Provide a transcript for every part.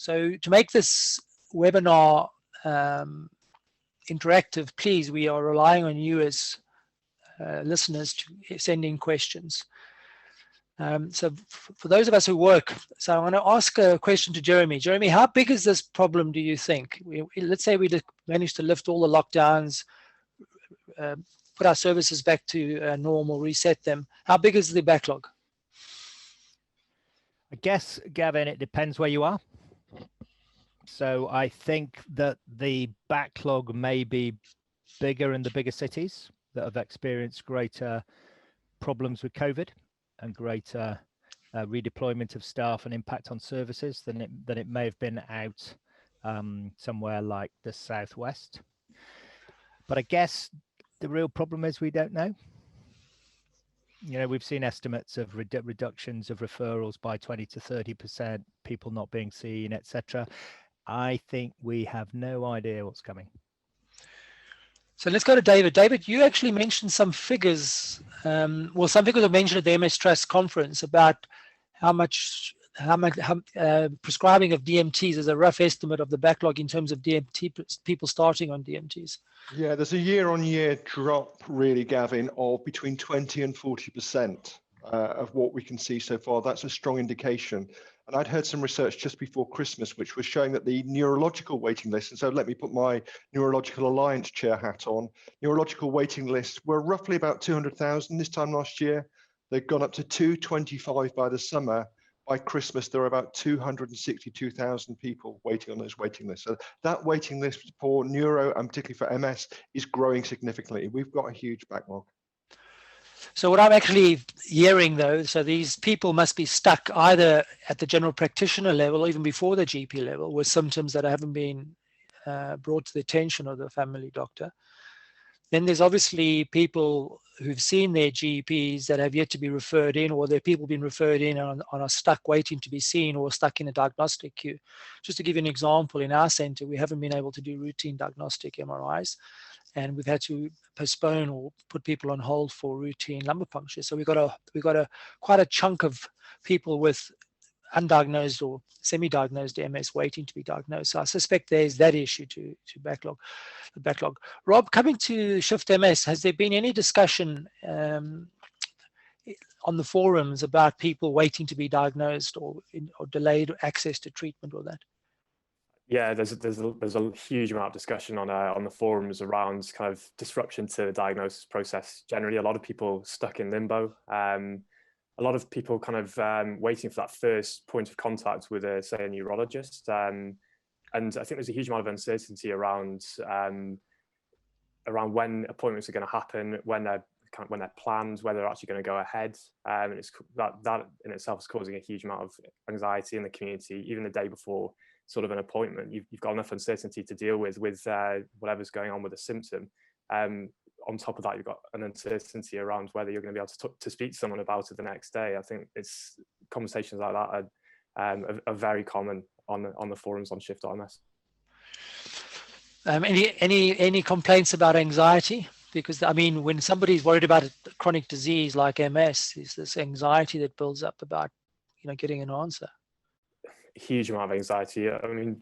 So to make this webinar interactive, please, we are relying on you as listeners to send in questions. So for those of us who work, so I want to ask a question to Jeremy. Jeremy, how big is this problem, do you think? Let's say we managed to lift all the lockdowns, put our services back to normal, reset them. How big is the backlog? I guess, Gavin, it depends where you are. So I think that the backlog may be bigger in the bigger cities that have experienced greater problems with COVID and greater redeployment of staff and impact on services than it may have been out somewhere like the Southwest. But I guess the real problem is we don't know. You know, we've seen estimates of reductions of referrals by 20 to 30%, people not being seen, etc. I think we have no idea what's coming. So let's go to David. David, you actually mentioned some figures. Well, some figures were mentioned at the MS Trust conference about how much prescribing of DMTs is a rough estimate of the backlog in terms of DMT people starting on DMTs. Yeah, there's a year-on-year drop, really, Gavin, of between 20 and 40% of what we can see so far. That's a strong indication. And I'd heard some research just before Christmas, which was showing that the neurological waiting list, and so let me put my Neurological Alliance chair hat on, neurological waiting lists were roughly about 200,000 this time last year. They've gone up to 225 by the summer. By Christmas, there are about 262,000 people waiting on those waiting lists. So that waiting list for neuro, and particularly for MS, is growing significantly. We've got a huge backlog. So what I'm actually hearing, though, so these people must be stuck either at the general practitioner level or even before the GP level with symptoms that haven't been brought to the attention of the family doctor. Then there's obviously people who've seen their GPs that have yet to be referred in, or there are people being referred in and are stuck waiting to be seen or stuck in a diagnostic queue. Just to give you an example, in our center, we haven't been able to do routine diagnostic MRIs, and we've had to postpone or put people on hold for routine lumbar puncture. So we've got quite a chunk of people with undiagnosed or semi-diagnosed MS waiting to be diagnosed. So I suspect there's that issue to the backlog. Rob, coming to Shift MS, has there been any discussion on the forums about people waiting to be diagnosed or delayed access to treatment or that? Yeah, there's a huge amount of discussion on the forums around kind of disruption to the diagnosis process. Generally, a lot of people stuck in limbo. A lot of people kind of waiting for that first point of contact with, say, a neurologist. And I think there's a huge amount of uncertainty around when appointments are going to happen, when they're planned, whether they're actually going to go ahead. And it's that in itself is causing a huge amount of anxiety in the community, even the day before sort of an appointment. You've got enough uncertainty to deal with whatever's going on with a symptom. On top of that, you've got an uncertainty around whether you're going to be able to speak to someone about it the next day. I think it's conversations like that are very common on the forums on Shift.ms. Any complaints about anxiety? Because I mean, when somebody's worried about a chronic disease like MS, there's this anxiety that builds up about getting an answer. Huge amount of anxiety. I mean,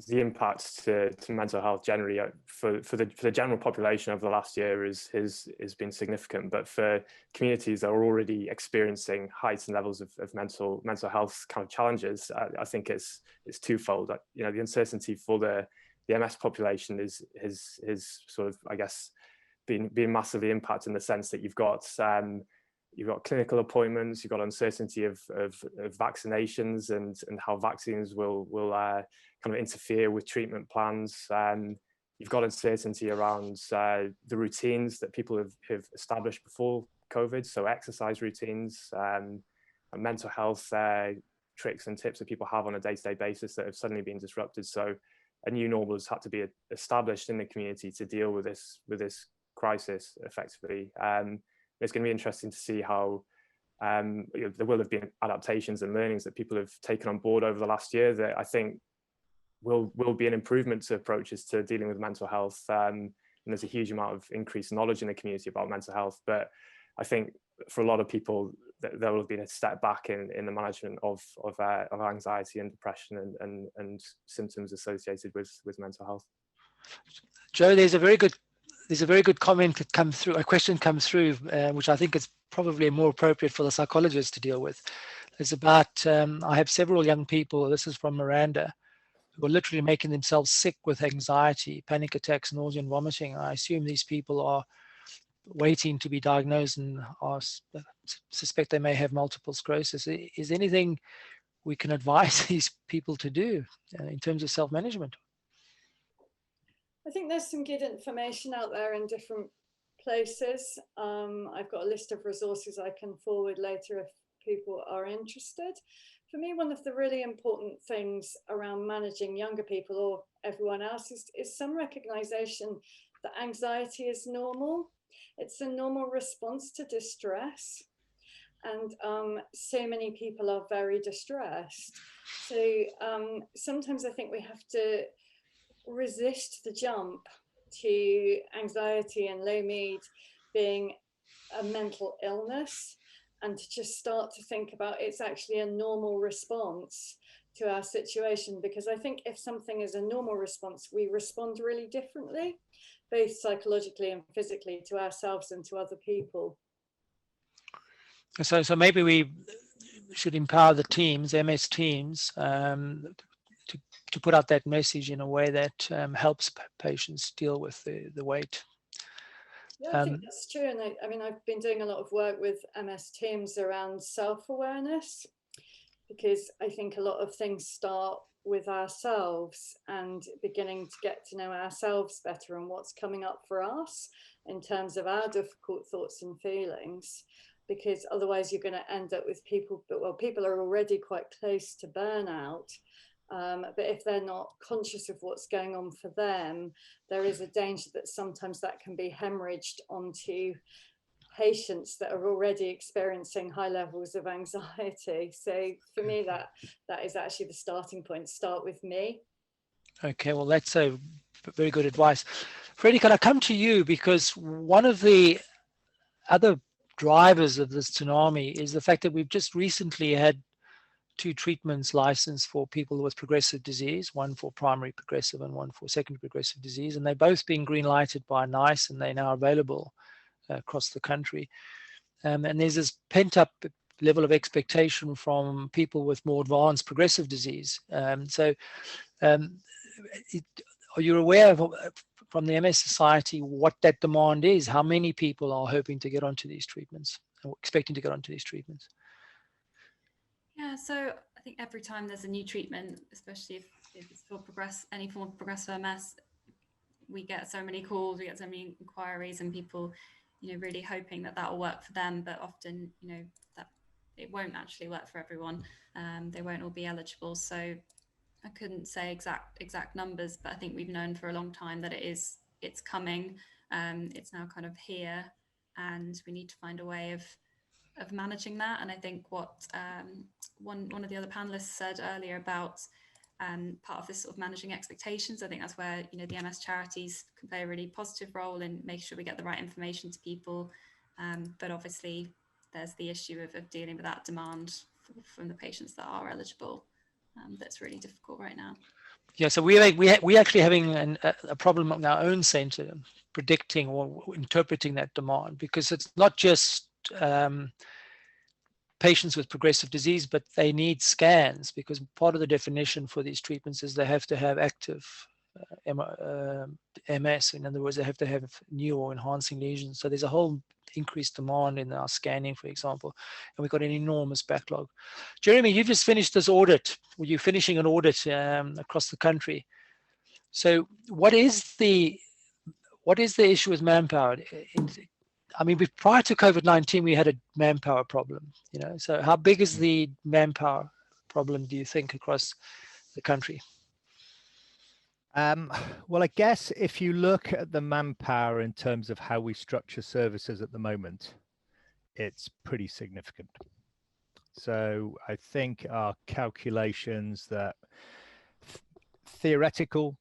the impact to mental health generally for the general population over the last year has been significant, but for communities that are already experiencing heightened levels of mental health kind of challenges, I think it's twofold. The uncertainty for the MS population is sort of, I guess, being massively impacted in the sense that you've got clinical appointments, you've got uncertainty of vaccinations and how vaccines will kind of interfere with treatment plans. You've got uncertainty around the routines that people have established before COVID, so exercise routines, and mental health tricks and tips that people have on a day-to-day basis that have suddenly been disrupted. So a new normal has had to be established in the community to deal with this crisis effectively. It's going to be interesting to see how there will have been adaptations and learnings that people have taken on board over the last year that I think will be an improvement to approaches to dealing with mental health. And there's a huge amount of increased knowledge in the community about mental health, but I think for a lot of people, there will have been a step back in the management of anxiety and depression and symptoms associated with mental health. Joe, there's a very good comment that come through, a question comes through, which I think is probably more appropriate for the psychologist to deal with. It's about, I have several young people, this is from Miranda, who are literally making themselves sick with anxiety, panic attacks, nausea and vomiting. I assume these people are waiting to be diagnosed and suspect they may have multiple sclerosis. Is anything we can advise these people to do in terms of self-management? I think there's some good information out there in different places. I've got a list of resources I can forward later if people are interested. For me, one of the really important things around managing younger people or everyone else is some recognition that anxiety is normal. It's a normal response to distress. And so many people are very distressed. So sometimes I think we have to resist the jump to anxiety and low mood being a mental illness, and to just start to think about it's actually a normal response to our situation. Because I think if something is a normal response, we respond really differently, both psychologically and physically, to ourselves and to other people. So maybe we should empower the teams, MS teams, to put out that message in a way that helps patients deal with the weight. Yeah, I think that's true. And I mean, I've been doing a lot of work with MS teams around self-awareness, because I think a lot of things start with ourselves and beginning to get to know ourselves better and what's coming up for us in terms of our difficult thoughts and feelings. Because otherwise you're going to end up with people, well, people are already quite close to burnout. But if they're not conscious of what's going on for them, there is a danger that sometimes that can be hemorrhaged onto patients that are already experiencing high levels of anxiety. So for me, that is actually the starting point. Start with me. Okay, well, that's a very good advice. Freddie, can I come to you? Because one of the other drivers of this tsunami is the fact that we've just recently had 2 treatments licensed for people with progressive disease, one for primary progressive and one for secondary progressive disease, and they're both being green lighted by NICE, and they're now available across the country. And there's this pent up level of expectation from people with more advanced progressive disease. Are you aware of, from the MS Society, what that demand is? How many people are hoping to get onto these treatments, or expecting to get onto these treatments? Yeah, so I think every time there's a new treatment, especially if it's for any form of progressive MS, we get so many calls, we get so many inquiries, and people, really hoping that will work for them. But often, that it won't actually work for everyone. They won't all be eligible. So I couldn't say exact numbers, but I think we've known for a long time that it's coming. It's now kind of here, and we need to find a way of managing that. And I think what one of the other panelists said earlier about part of this sort of managing expectations, I think that's where the MS charities can play a really positive role in making sure we get the right information to people. But obviously there's the issue of dealing with that demand from the patients that are eligible. That's really difficult right now. Yeah, so we actually having a problem in our own centre predicting or interpreting that demand, because it's not just patients with progressive disease, but they need scans, because part of the definition for these treatments is they have to have active MS. In other words, they have to have new or enhancing lesions. So there's a whole increased demand in our scanning, for example, and we've got an enormous backlog. Jeremy, you just finished this audit. Were you finishing an audit across the country? So what is the issue with manpower? I mean, prior to COVID-19, we had a manpower problem, so how big is the manpower problem, do you think, across the country? Well, I guess if you look at the manpower in terms of how we structure services at the moment, it's pretty significant. So I think our calculations that theoretical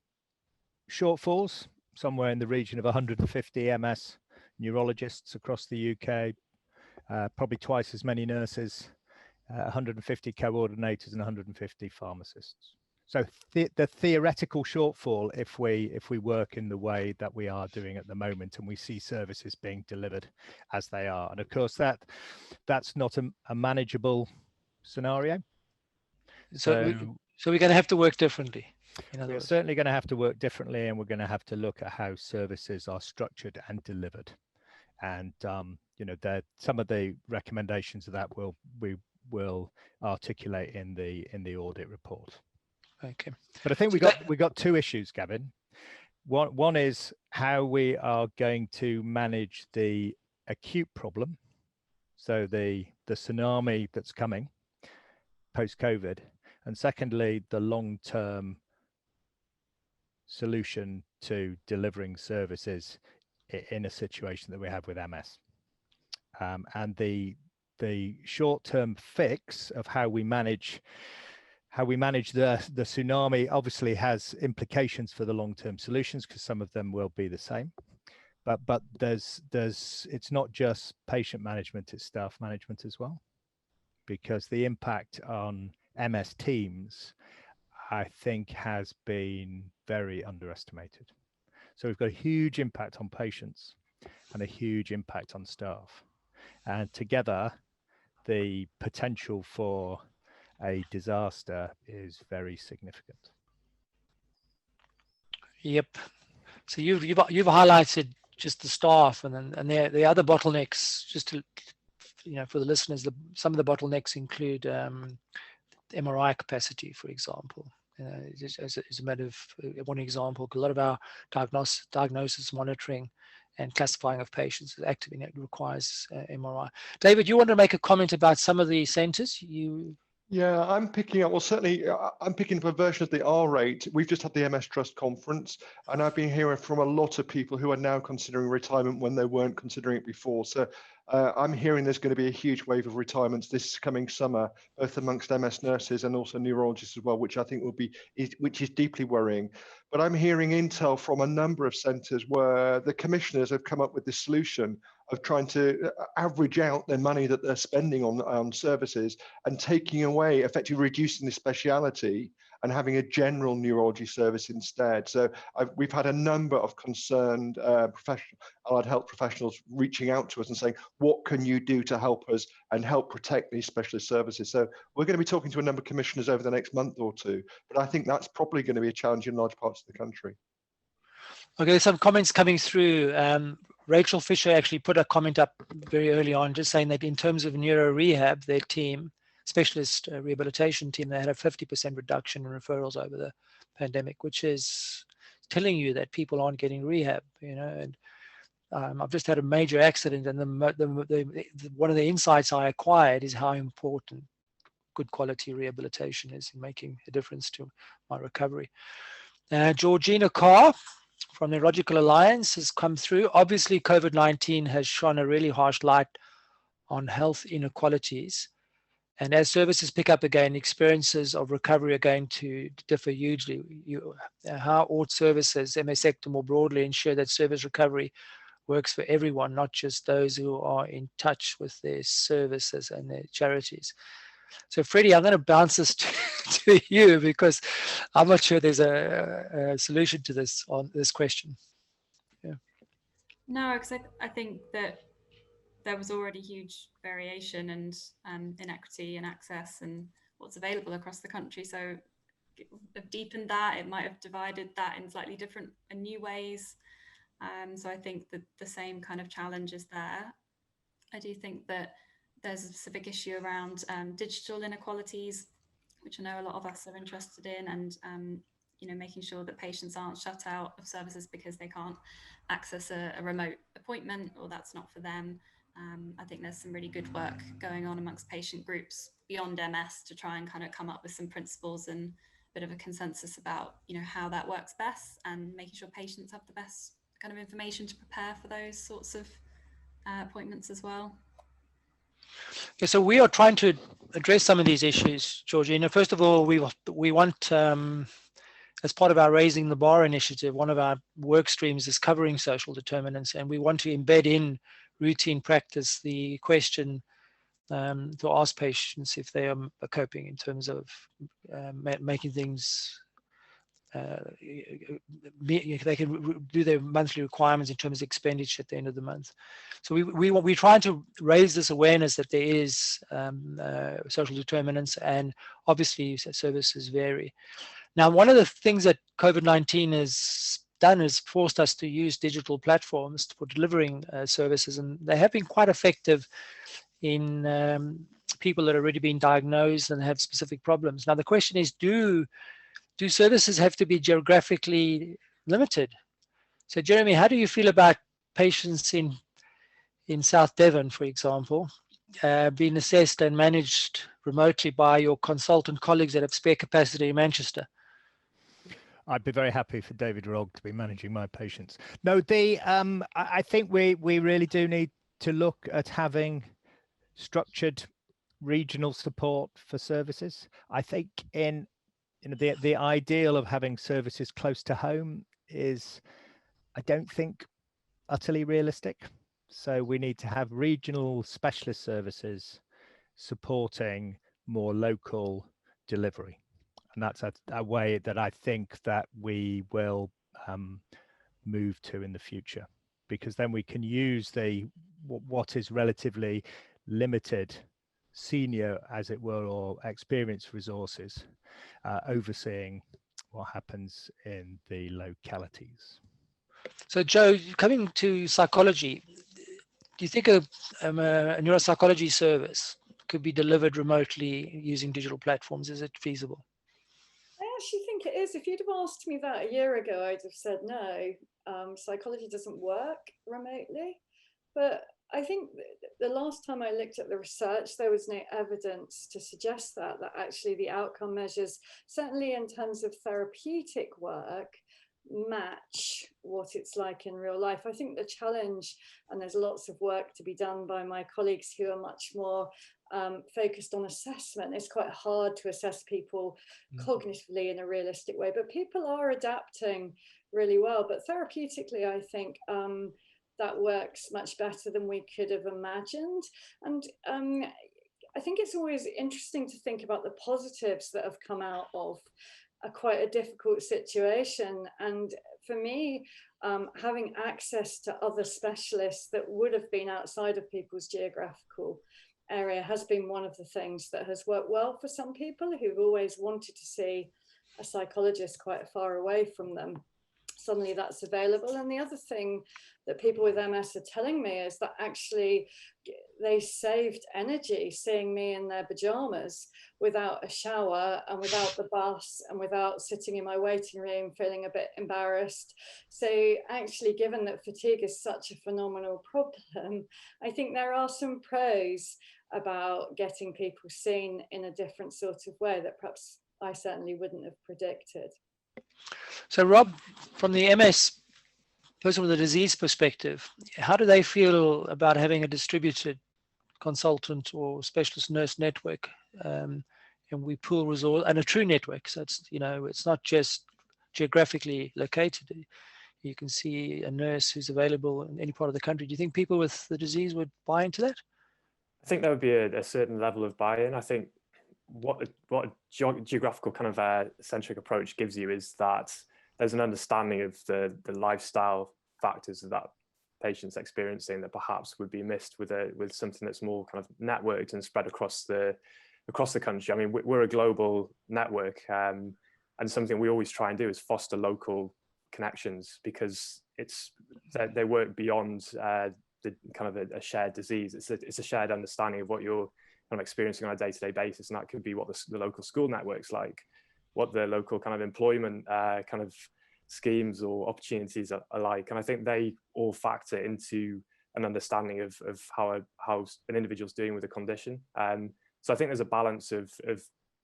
shortfalls, somewhere in the region of 150 MS neurologists across the UK, probably twice as many nurses, 150 coordinators and 150 pharmacists. So the theoretical shortfall, if we work in the way that we are doing at the moment, and we see services being delivered as they are, and of course that's not a manageable scenario. So we're going to have to work differently. We're certainly going to have to work differently, and we're going to have to look at how services are structured and delivered. And you know, some of the recommendations of that we will articulate in the audit report. Okay. But I think we got two issues, Gavin. One is how we are going to manage the acute problem, so the tsunami that's coming post-COVID, and secondly, the long-term solution to delivering services in a situation that we have with MS. And the short-term fix of how we manage the tsunami obviously has implications for the long-term solutions, because some of them will be the same. But it's not just patient management, it's staff management as well, because the impact on MS teams, I think, has been very underestimated. So we've got a huge impact on patients and a huge impact on staff. And together, the potential for a disaster is very significant. Yep. So you've highlighted just the staff, and the other bottlenecks. Just to, for the listeners, some of the bottlenecks include MRI capacity, for example. As a matter of one example, a lot of our diagnosis, monitoring, and classifying of patients actively requires MRI. David, you want to make a comment about some of the centres? Yeah, I'm picking up, well, certainly I'm picking up a version of the R rate. We've just had the MS Trust conference, and I've been hearing from a lot of people who are now considering retirement when they weren't considering it before. So I'm hearing there's going to be a huge wave of retirements this coming summer, both amongst MS nurses and also neurologists as well, which I think which is deeply worrying. But I'm hearing intel from a number of centres where the commissioners have come up with this solution of trying to average out their money that they're spending on services and taking away, effectively reducing the speciality and having a general neurology service instead. So we've had a number of concerned allied health professionals reaching out to us and saying, what can you do to help us and help protect these specialist services? So we're going to be talking to a number of commissioners over the next month or two, but I think that's probably going to be a challenge in large parts of the country. Okay, there's some comments coming through. Rachel Fisher actually put a comment up very early on, just saying that in terms of neuro rehab, their team, specialist rehabilitation team, they had a 50% reduction in referrals over the pandemic, which is telling you that people aren't getting rehab, and I've just had a major accident, and one of the insights I acquired is how important good quality rehabilitation is in making a difference to my recovery. Georgina Carr from the Neurological Alliance has come through. Obviously, COVID-19 has shone a really harsh light on health inequalities. And as services pick up again, experiences of recovery are going to differ hugely. How ought services, MS sector more broadly, ensure that service recovery works for everyone, not just those who are in touch with their services and their charities? So Freddie, I'm going to bounce this to you, because I'm not sure there's a solution to this question. Yeah. No, because I think that there was already huge variation and inequity in access and what's available across the country. So have deepened that, it might have divided that in slightly different and new ways. So I think that the same kind of challenge is there. I do think that there's a specific issue around digital inequalities, which I know a lot of us are interested in, and making sure that patients aren't shut out of services because they can't access a remote appointment or that's not for them. I think there's some really good work going on amongst patient groups beyond MS to try and kind of come up with some principles and a bit of a consensus about how that works best, and making sure patients have the best kind of information to prepare for those sorts of appointments as well. Yeah, so we are trying to address some of these issues, Georgina. First of all, we want, as part of our Raising the Bar initiative, one of our work streams is covering social determinants, and we want to embed in routine practice the question to ask patients if they are coping in terms of making things. They can do their monthly requirements in terms of expenditure at the end of the month. So we're trying to raise this awareness that there is social determinants, and obviously services vary. Now, one of the things that COVID-19 has done is forced us to use digital platforms for delivering services, and they have been quite effective in people that have already been diagnosed and have specific problems. Now, the question is, do services have to be geographically limited? So, Jeremy, how do you feel about patients in South Devon, for example, being assessed and managed remotely by your consultant colleagues that have spare capacity in Manchester? I'd be very happy for David Rogg to be managing my patients. No, I think we really do need to look at having structured regional support for services. I think the ideal of having services close to home is, I don't think, utterly realistic. So we need to have regional specialist services supporting more local delivery. And that's a way that I think that we will move to in the future, because then we can use what is relatively limited senior, as it were, or experienced resources overseeing what happens in the localities. So, Joe, coming to psychology, do you think a neuropsychology service could be delivered remotely using digital platforms? Is it feasible? I actually think it is. If you'd have asked me that a year ago, I'd have said no. Psychology doesn't work remotely. But I think the last time I looked at the research, there was no evidence to suggest that actually the outcome measures, certainly in terms of therapeutic work, match what it's like in real life. I think the challenge, and there's lots of work to be done by my colleagues who are much more focused on assessment. It's quite hard to assess people cognitively in a realistic way, but people are adapting really well. But therapeutically, I think that works much better than we could have imagined. And I think it's always interesting to think about the positives that have come out of quite a difficult situation. And for me, having access to other specialists that would have been outside of people's geographical area has been one of the things that has worked well for some people who've always wanted to see a psychologist quite far away from them. Suddenly that's available. And the other thing that people with MS are telling me is that actually they saved energy seeing me in their pajamas without a shower and without the bus and without sitting in my waiting room feeling a bit embarrassed. So actually, given that fatigue is such a phenomenal problem, I think there are some pros about getting people seen in a different sort of way that perhaps I certainly wouldn't have predicted. So, Rob, from the MS person with a disease perspective, how do they feel about having a distributed consultant or specialist nurse network, and we pool resource and a true network? So it's, it's not just geographically located. You can see a nurse who's available in any part of the country. Do you think people with the disease would buy into that? I think there would be a certain level of buy-in. I think what a geographical kind of centric approach gives you is that there's an understanding of the lifestyle factors that patient's experiencing that perhaps would be missed with something that's more kind of networked and spread across the country. I mean, we're a global network, and something we always try and do is foster local connections, because they work beyond the kind of a shared disease. It's a shared understanding of what you're kind of experiencing on a day-to-day basis, and that could be what the local school network's like, what the local kind of employment kind of schemes or opportunities are like. And I think they all factor into an understanding of how an individual's doing with a condition. So I think there's a balance of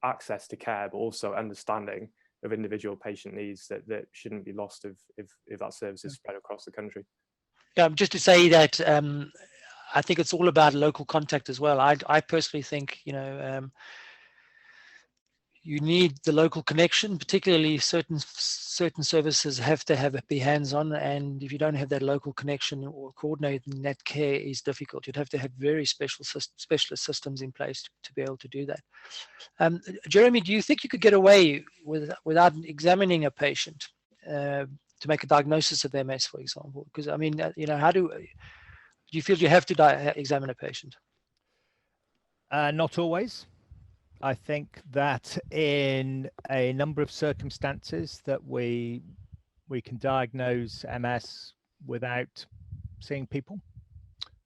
access to care, but also understanding of individual patient needs that shouldn't be lost if that service is spread across the country. Just to say that I think it's all about local contact as well. I personally think, you need the local connection, particularly certain services have to be hands-on, and if you don't have that local connection or coordinating that care is difficult. You'd have to have very specialist systems in place to be able to do that. Jeremy, do you think you could get away without examining a patient to make a diagnosis of MS, for example? Because I mean, how do you feel you have to examine a patient? Not always. I think that in a number of circumstances that we can diagnose MS without seeing people,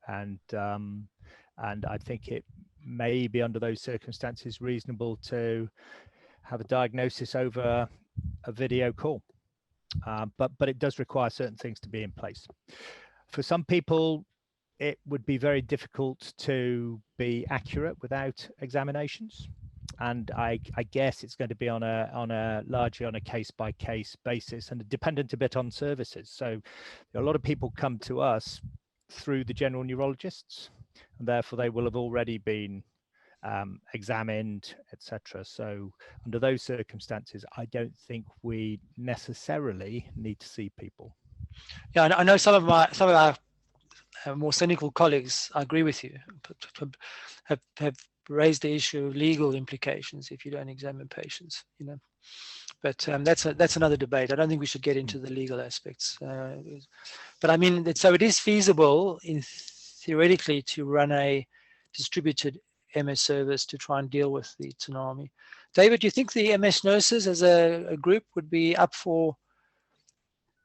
and I think it may be under those circumstances reasonable to have a diagnosis over a video call, but it does require certain things to be in place. For some people, it would be very difficult to be accurate without examinations, and I guess it's going to be largely on a case-by-case basis and dependent a bit on services. So a lot of people come to us through the general neurologists, and therefore they will have already been examined, etc. So under those circumstances, I don't think we necessarily need to see people. Yeah, I know some of our more cynical colleagues, I agree with you, have raised the issue of legal implications if you don't examine patients, but that's another debate. I don't think we should get into the legal aspects, but I mean, so it is feasible theoretically to run a distributed MS service to try and deal with the tsunami. David, do you think the MS nurses as a group would be up for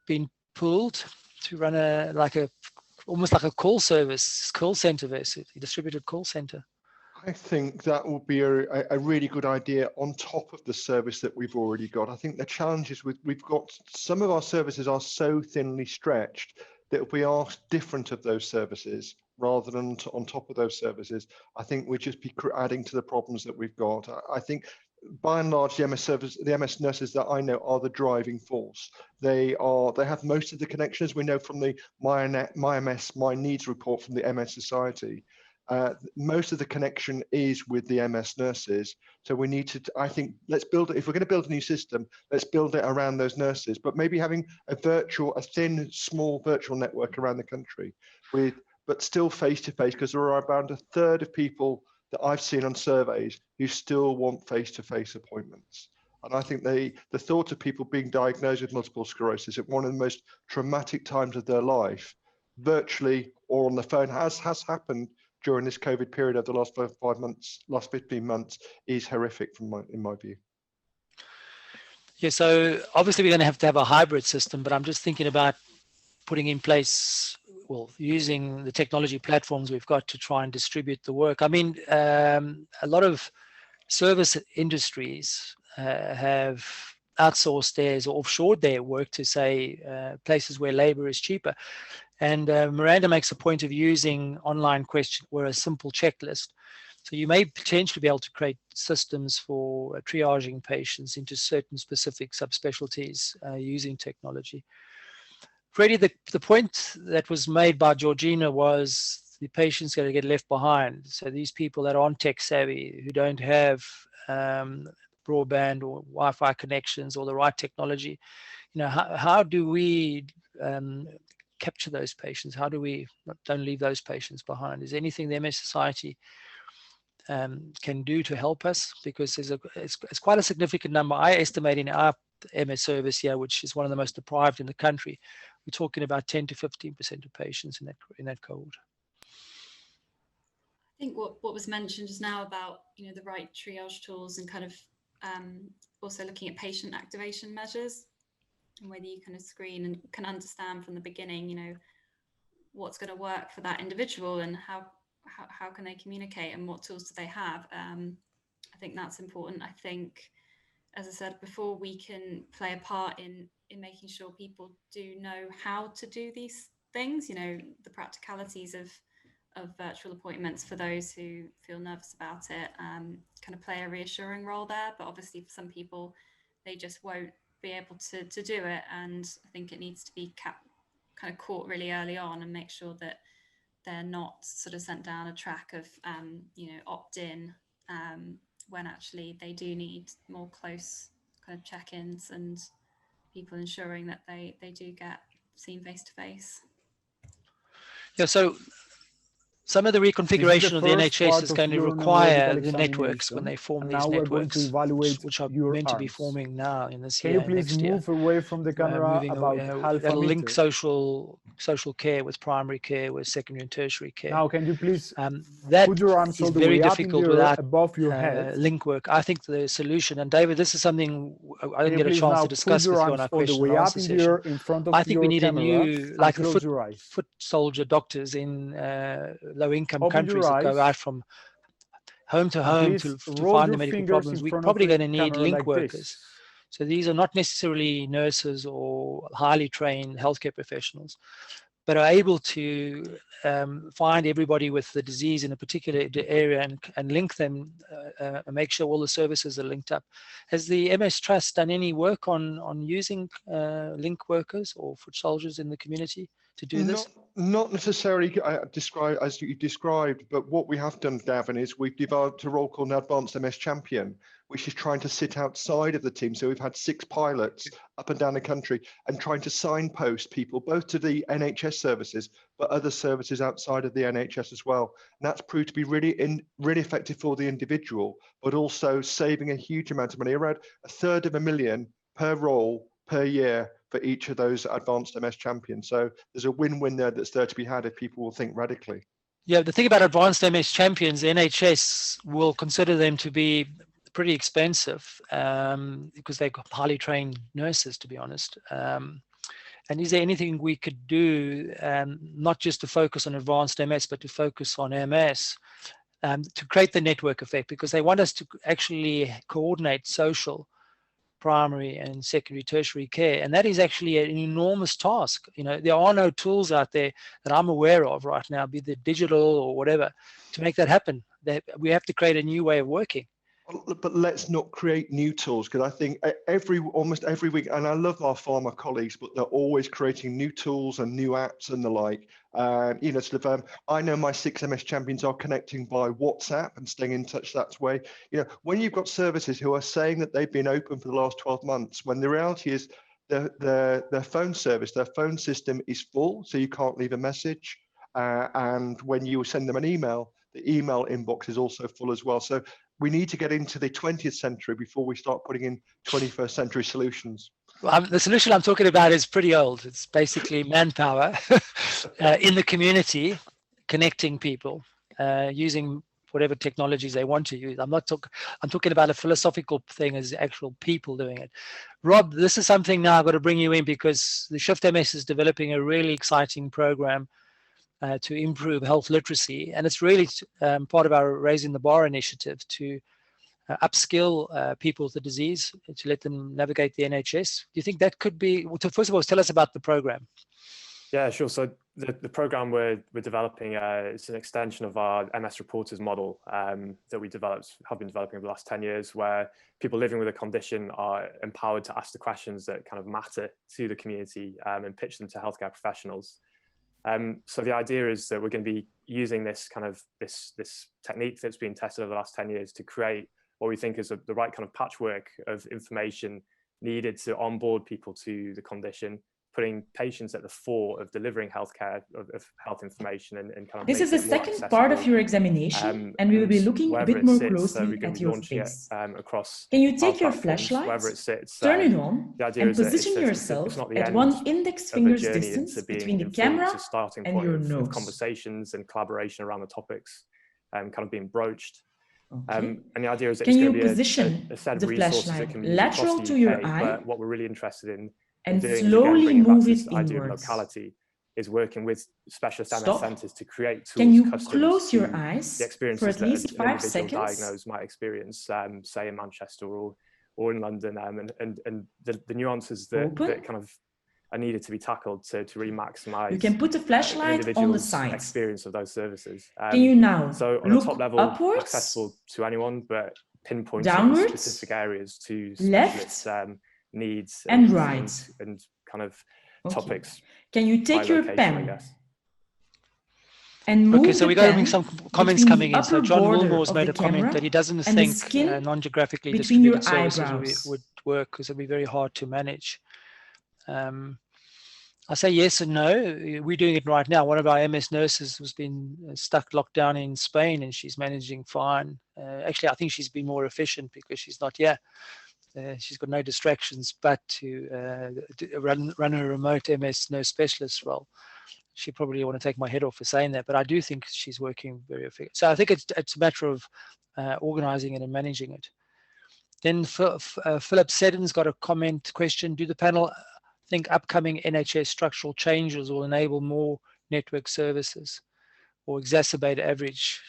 being pooled to run almost like a call center, basically, distributed call center? I think that will be a really good idea on top of the service that we've already got. I think the challenge is we've got some of our services are so thinly stretched that if we ask different of those services rather than on top of those services, I think we'd just be adding to the problems that we've got. I think by and large, the MS nurses that I know are the driving force. They have most of the connections. We know from the My MS, My Needs report from the MS Society. Most of the connection is with the MS nurses. So we need to, I think, let's build it. If we're going to build a new system, let's build it around those nurses, but maybe having a thin, small virtual network around the country but still face-to-face, because there are about a third of people that I've seen on surveys who still want face-to-face appointments. And I think the thought of people being diagnosed with multiple sclerosis at one of the most traumatic times of their life, virtually or on the phone, has happened during this COVID period of the last 5 months, last 15 months, is horrific in my view. Yeah, so obviously we're going to have a hybrid system, but I'm just thinking about putting in place, using the technology platforms we've got to try and distribute the work. I mean, a lot of service industries have outsourced theirs or offshored their work to, say, places where labor is cheaper. And Miranda makes a point of using online question or a simple checklist. So you may potentially be able to create systems for triaging patients into certain specific subspecialties using technology. Freddie, the point that was made by Georgina was the patient's going to get left behind. So these people that aren't tech savvy, who don't have broadband or Wi-Fi connections or the right technology, how do we capture those patients? How do we don't leave those patients behind? Is there anything the MS Society can do to help us? Because it's quite a significant number. I estimate in our MS service here, which is one of the most deprived in the country, we're talking about 10 to 15% of patients in that cohort. I think what was mentioned just now about the right triage tools and kind of also looking at patient activation measures and whether you kind of screen and can understand from the beginning what's going to work for that individual and how can they communicate and what tools do they have. I think that's important. I think, as I said before, we can play a part in making sure people do know how to do these things, the practicalities of virtual appointments for those who feel nervous about it, kind of play a reassuring role there. But obviously for some people, they just won't be able to do it. And I think it needs to be kind of caught really early on and make sure that they're not sort of sent down a track of, opt-in when actually they do need more close kind of check-ins and people ensuring that they do get seen face to face. Yeah, so some of the reconfiguration of the NHS is going to require the networks when they form these networks, which are meant to be forming now in this year and next year. Move away from the camera about half a that'll link meter. social care with primary care, with secondary and tertiary care. Now, can you please that put your arms is all the very way up difficult in the air without above your head? link work. I think the solution, and David, this is something I didn't get a Please chance now to discuss put your with you on arms our all the question way and up answer in the session. air in front of I think we your need a camera new, like the close your eyes. foot soldier doctors in low-income Open countries your that go eyes. out from home to home to roll find your the medical fingers problems. in We're front of probably the going to need camera link like workers. this. So these are not necessarily nurses or highly trained healthcare professionals, but are able to find everybody with the disease in a particular area and link them and make sure all the services are linked up. Has the MS Trust done any work on using link workers or foot soldiers in the community to do this? Not necessarily as you described, but what we have done, Gavin, is we've developed a role called an Advanced MS Champion, which is trying to sit outside of the team. So we've had 6 pilots up and down the country and trying to signpost people both to the NHS services, but other services outside of the NHS as well. And that's proved to be really effective for the individual, but also saving a huge amount of money, around $350,000 per role per year for each of those advanced MS champions. So there's a win-win there that's there to be had if people will think radically. Yeah, the thing about advanced MS champions, the NHS will consider them to be pretty expensive because they've got highly trained nurses, to be honest. And is there anything we could do, not just to focus on advanced MS, but to focus on MS, to create the network effect? Because they want us to actually coordinate social, primary and secondary tertiary care, and that is actually an enormous task. You know, there are no tools out there that I'm aware of right now, be they digital or whatever, to make that happen. We have to create a new way of working. But let's not create new tools, because I think almost every week, and I love our pharma colleagues, but they're always creating new tools and new apps and the like. You know, sort of, I know my 6 MS champions are connecting by WhatsApp and staying in touch that way. You know, when you've got services who are saying that they've been open for the last 12 months, when the reality is their phone service, their phone system is full, so you can't leave a message. And when you send them an email, the email inbox is also full as well. So we need to get into the 20th century before we start putting in 21st century solutions. Well, the solution I'm talking about is pretty old. It's basically manpower in the community, connecting people, using whatever technologies they want to use. I'm talking about a philosophical thing as actual people doing it. Rob, this is something now I've got to bring you in, because the Shift MS is developing a really exciting program to improve health literacy. And it's really part of our Raising the Bar initiative to upskill people with the disease, to let them navigate the NHS. Do you think that could be, first of all, tell us about the program. Yeah, sure. So the program we're developing is an extension of our MS reporters model that we have been developing over the last 10 years, where people living with a condition are empowered to ask the questions that kind of matter to the community and pitch them to healthcare professionals. So the idea is that we're going to be using this technique that's been tested over the last 10 years to create what we think is the right kind of patchwork of information needed to onboard people to the condition, putting patients at the fore of delivering healthcare, of health information, and kind of. This is the second part of your examination, and we will be looking a bit more closely at your face. Across Can you take your flashlight, turn it on, and position yourself at one index finger's distance between the camera and your nose? Conversations and collaboration around the topics kind of being broached. Okay. And the idea is that can it's you going to be position a set of the resources that flashlight can be used lateral across the to your UK, eye but what we're really interested in and doing slowly is move this it idea of inwards? locality, is working with specialist MS Stop. centres to create tools. Can you custom close to your eyes the experiences for at that least an 5 individual seconds? diagnosed might experience, say in Manchester or in London, and the nuances that kind of are needed to be tackled to really maximise. You can put a flashlight on the sides. Experience of those services. Can you now so on look a top level, upwards, accessible to anyone, but pinpointing downwards, specific areas to left, needs and right, and kind of topics. Can you take your location, pen? I guess. and move okay, so we're getting some comments coming in. So John Wilmore's made a comment that he doesn't think non-geographically distributed services would work because it'd be very hard to manage. I say yes and no. We're doing it right now. One of our MS nurses has been stuck locked down in Spain, and she's managing fine. Actually, I think she's been more efficient because she's not here. She's got no distractions but to run a remote MS nurse specialist role. She probably want to take my head off for saying that, but I do think she's working very effective. So I think it's a matter of organizing it and managing it. Then Philip Seddon's got a question. Do the panel think upcoming NHS structural changes will enable more network services or exacerbate average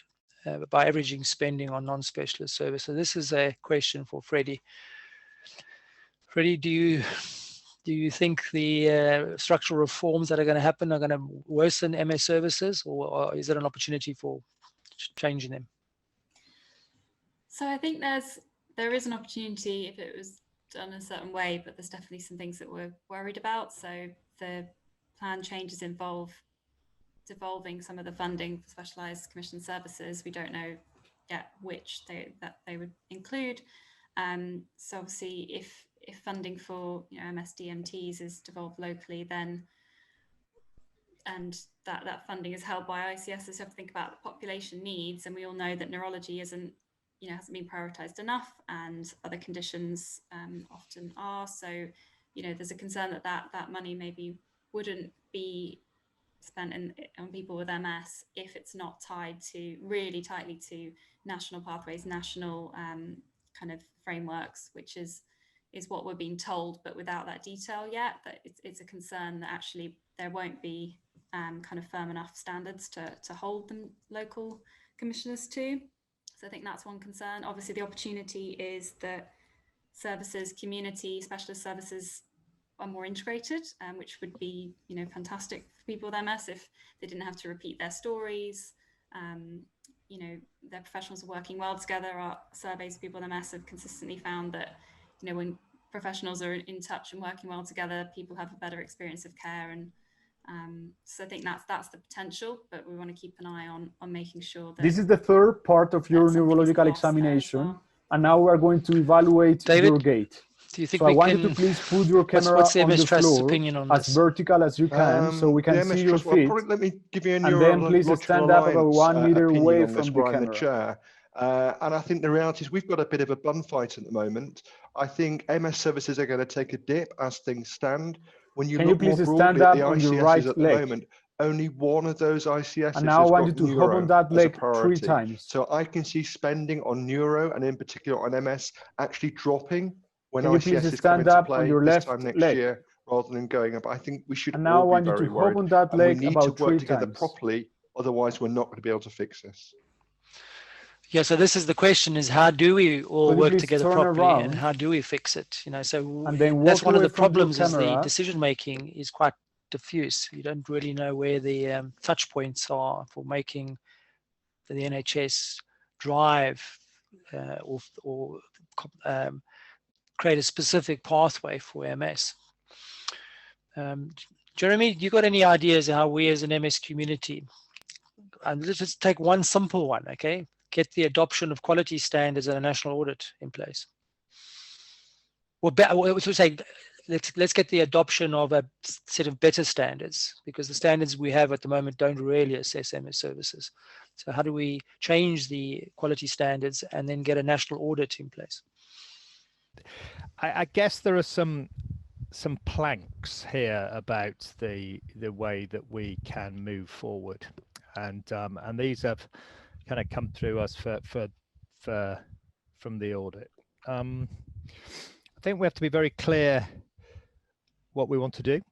by averaging spending on non-specialist services? So this is a question for Freddie. Freddie, do you think the structural reforms that are going to happen are going to worsen MS services, or is it an opportunity for changing them? So I think there is an opportunity if it was done a certain way, but there's definitely some things that we're worried about. So the plan changes involve devolving some of the funding for specialised commissioned services. We don't know yet which they would include. So obviously, if funding for MS-DMTs is devolved locally, then and that funding is held by ICS, so you have to think about the population needs, and we all know that neurology hasn't been prioritised enough, and other conditions often are. So there's a concern that money maybe wouldn't be spent on people with MS if it's not tied to really tightly to national pathways, national kind of frameworks, which is what we're being told, but without that detail yet. That it's a concern that actually there won't be kind of firm enough standards to hold them local commissioners to. So I think that's one concern. Obviously, the opportunity is that services, community specialist services are more integrated, which would be fantastic for people with MS if they didn't have to repeat their stories. Their professionals are working well together. Our surveys of people with MS have consistently found that when professionals are in touch and working well together, people have a better experience of care. And so I think that's the potential, but we want to keep an eye on making sure that this is the third part of your neurological examination, well. And now we're going to evaluate your gate. Do you think so I want you to please put your camera what's the on MS the Trust's floor opinion on as this? vertical as you can, so we can see your feet. Well, let me give you a and then please stand up about 1 meter away from the camera. Chair. And I think the reality is we've got a bit of a bun fight at the moment. I think MS services are going to take a dip as things stand. When you look more broadly at the ICSs at the moment, only one of those ICSs and now has I want got you to hop on that leg 3 times. So I can see spending on neuro and in particular on MS actually dropping when ICSs come into play this time next year rather than going up. I think we should now all I be want you very to worried. hop on that leg we need about to work 3 together times. properly, otherwise we're not going to be able to fix this. Yeah, so this is the question: is how do we all work together properly, and how do we fix it? So and then that's one of the problems. Is the decision making is quite diffuse. You don't really know where the touch points are for making the NHS drive or create a specific pathway for MS. Jeremy, you got any ideas how we as an MS community, and let's just take one simple one, okay? Get the adoption of quality standards and a national audit in place. Let's get the adoption of a set of better standards, because the standards we have at the moment don't really assess MS services. So how do we change the quality standards and then get a national audit in place? I guess there are some planks here about the way that we can move forward, and these have kind of come through us from the audit. I think we have to be very clear what we want to do.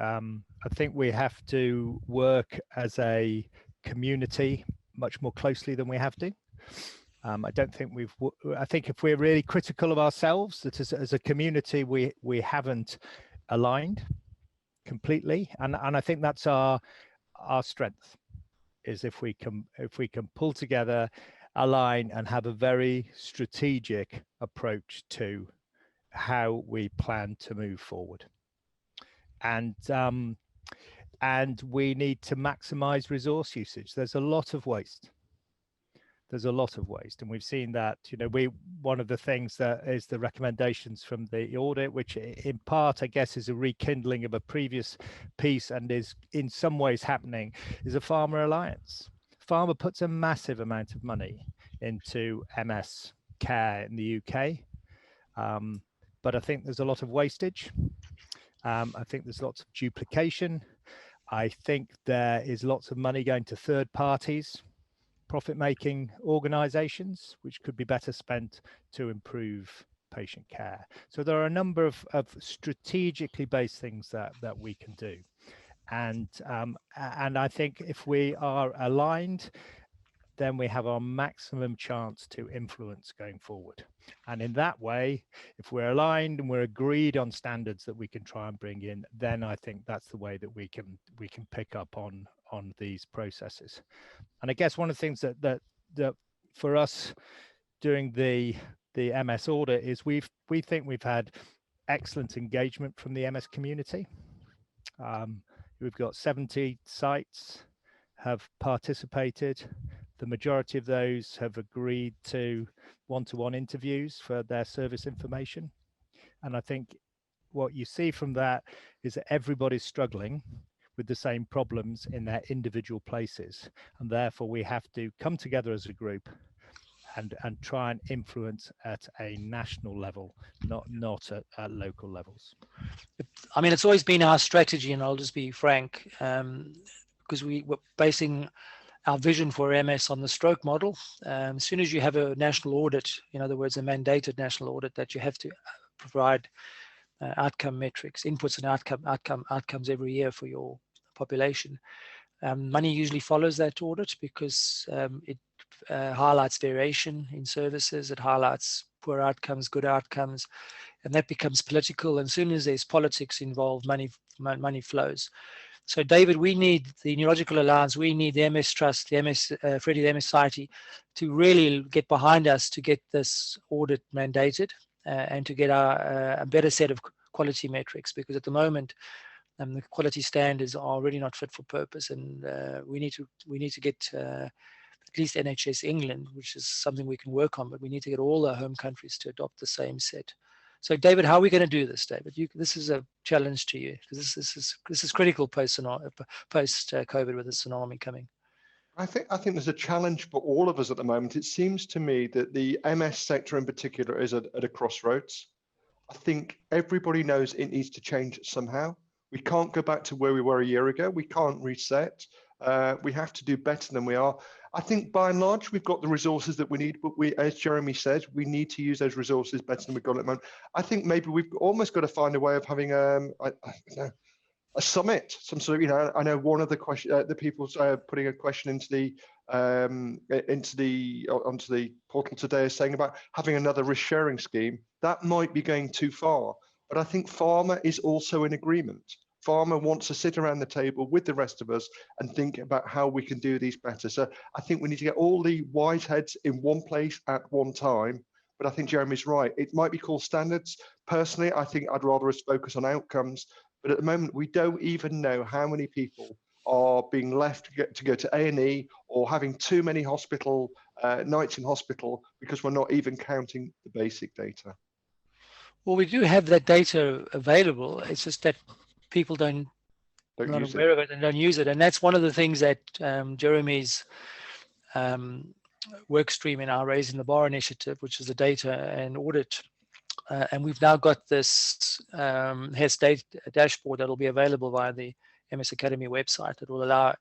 I think we have to work as a community much more closely than we have to. I don't think I think if we're really critical of ourselves, that as a community we haven't aligned completely, and I think that's our strength, is if we can pull together, align, and have a very strategic approach to how we plan to move forward. And and we need to maximize resource usage. There's a lot of waste. There's a lot of waste, and we've seen that. One of the things that is the recommendations from the audit, which in part I guess is a rekindling of a previous piece and is in some ways happening, is a Pharma Alliance. Pharma puts a massive amount of money into MS care in the UK, but I think there's a lot of wastage. I think there's lots of duplication. I think there is lots of money going to third parties, profit-making organizations, which could be better spent to improve patient care. So there are a number of strategically based things that we can do. And I think if we are aligned, then we have our maximum chance to influence going forward. And in that way, if we're aligned and we're agreed on standards that we can try and bring in, then I think that's the way that we can pick up on these processes. And I guess one of the things that for us doing the MS audit is we think we've had excellent engagement from the MS community. We've got 70 sites have participated. The majority of those have agreed to one-to-one interviews for their service information. And I think what you see from that is that everybody's struggling with the same problems in their individual places. And therefore we have to come together as a group and try and influence at a national level, not at local levels. I mean, it's always been our strategy, and I'll just be frank, because we were basing our vision for MS on the stroke model. As soon as you have a national audit, in other words, a mandated national audit, that you have to provide outcome metrics, inputs and outcomes every year for your population. Money usually follows that audit because it highlights variation in services, it highlights poor outcomes, good outcomes, and that becomes political. And as soon as there's politics involved, money flows. So David, we need the Neurological Alliance, we need the MS Trust, the MS Freddie, the MS Society to really get behind us to get this audit mandated and to get a better set of quality metrics, because at the moment the quality standards are really not fit for purpose, and we need to get at least NHS England, which is something we can work on, but we need to get all our home countries to adopt the same set. So David, how are we going to do this, David? This is a challenge to you, because this is critical post COVID with the tsunami coming. I think there's a challenge for all of us at the moment. It seems to me that the MS sector in particular is at a crossroads. I think everybody knows it needs to change somehow. We can't go back to where we were a year ago. We can't reset. We have to do better than we are. I think by and large, we've got the resources that we need, but as Jeremy said, we need to use those resources better than we've got at the moment. I think maybe we've almost got to find a way of having a summit, some sort of, I know one of the people putting a question onto the portal today is saying about having another risk sharing scheme. That might be going too far, but I think Pharma is also in agreement. Pharma wants to sit around the table with the rest of us and think about how we can do these better. So I think we need to get all the wise heads in one place at one time. But I think Jeremy's right. It might be called standards. Personally, I think I'd rather us focus on outcomes. But at the moment, we don't even know how many people are being left to go to A&E or having too many hospital nights in hospital because we're not even counting the basic data. Well, we do have that data available. It's just that people don't not aware of it and don't use it. And that's one of the things that Jeremy's work stream in our Raising the Bar initiative, which is the data and audit. And we've now got this HES data dashboard that will be available via the MS Academy website that will allow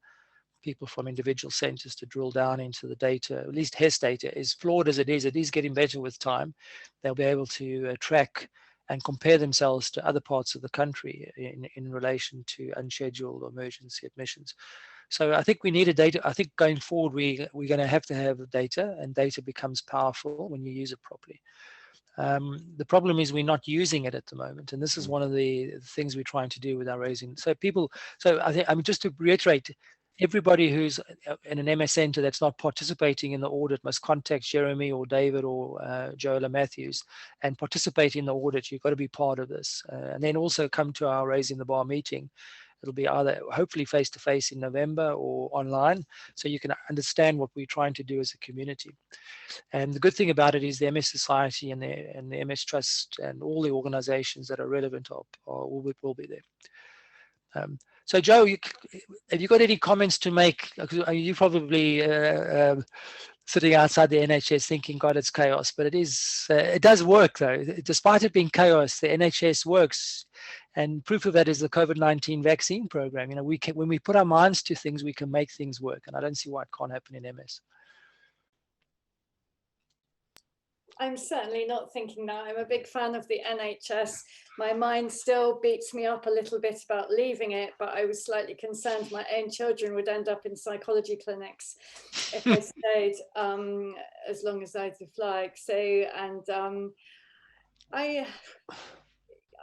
people from individual centers to drill down into the data. At least HES data, is flawed as it is getting better with time. They'll be able to track and compare themselves to other parts of the country in relation to unscheduled or emergency admissions. So I think we need a data. I think going forward, we're going to have data, and data becomes powerful when you use it properly. The problem is we're not using it at the moment, and this is one of the things we're trying to do with our raising. So I mean, just to reiterate, everybody who's in an MS center that's not participating in the audit must contact Jeremy or David or Joel or Matthews and participate in the audit. You've got to be part of this, and then also come to our Raising the Bar meeting It'll be either hopefully face-to-face in November or online, so you can understand what we're trying to do as a community. And the good thing about it is the MS Society and the MS Trust and all the organizations that are relevant will be there. So Joe, have you got any comments to make? You probably sitting outside the NHS thinking, God, it's chaos, but it does work though. Despite it being chaos, the NHS works. And proof of that is the COVID-19 vaccine program. You know, when we put our minds to things, we can make things work. And I don't see why it can't happen in MS. I'm certainly not thinking that. I'm a big fan of the NHS. My mind still beats me up a little bit about leaving it, but I was slightly concerned my own children would end up in psychology clinics if I stayed as long as I'd like. So, and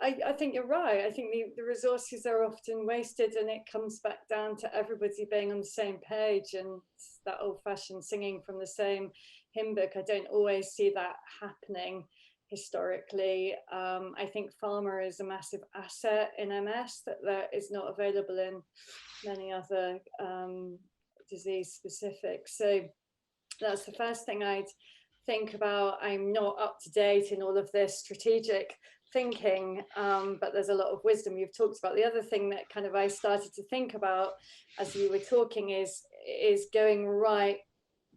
I think you're right. I think the resources are often wasted, and it comes back down to everybody being on the same page, and that old-fashioned singing from the same hymn book. I don't always see that happening historically. I think pharma is a massive asset in MS that is not available in many other disease specifics. So that's the first thing I'd think about. I'm not up to date in all of this strategic thinking, but there's a lot of wisdom you've talked about. The other thing that kind of I started to think about as you were talking is going right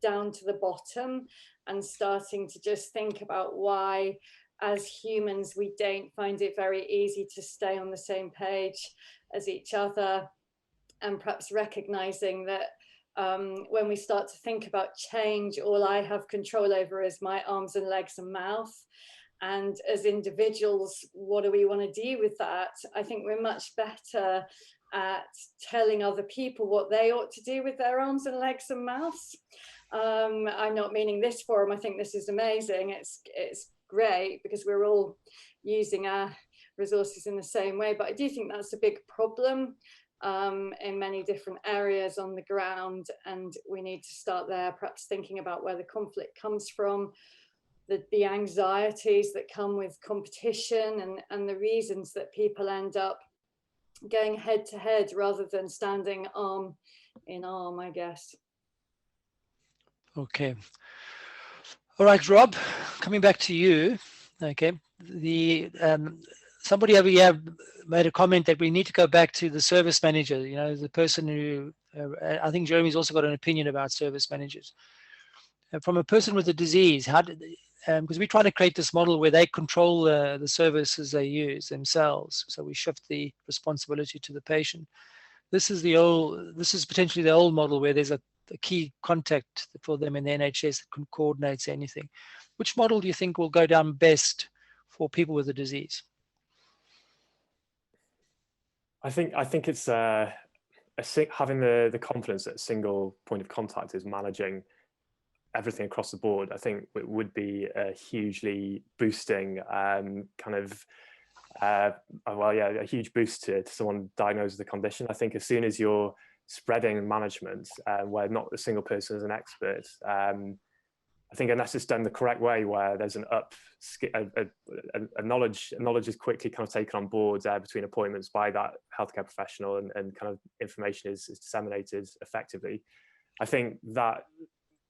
down to the bottom and starting to just think about why, as humans, we don't find it very easy to stay on the same page as each other, and perhaps recognizing that when we start to think about change, all I have control over is my arms and legs and mouth. And as individuals, what do we want to do with that? I think we're much better at telling other people what they ought to do with their arms and legs and mouths. I'm not meaning this forum. I think this is amazing. It's great because we're all using our resources in the same way. But I do think that's a big problem in many different areas on the ground. And we need to start there, perhaps thinking about where the conflict comes from, the anxieties that come with competition, and the reasons that people end up going head to head rather than standing arm in arm, I guess. Okay. All right, Rob, coming back to you. Okay. Somebody over here made a comment that we need to go back to the service manager, you know, the person who, I think Jeremy's also got an opinion about service managers. From a person with a disease, how did because we try to create this model where they control the services they use themselves. So we shift the responsibility to the patient. This is potentially the old model where there's a key contact for them in the NHS that coordinates anything. Which model do you think will go down best for people with a disease? I think it's having the confidence that a single point of contact is managing everything across the board. I think it would be a hugely boosting a huge boost to someone diagnosed with the condition. I think as soon as you're spreading management where not a single person is an expert, I think unless it's done the correct way, where there's a knowledge is quickly kind of taken on board between appointments by that healthcare professional, and kind of information is disseminated effectively. I think that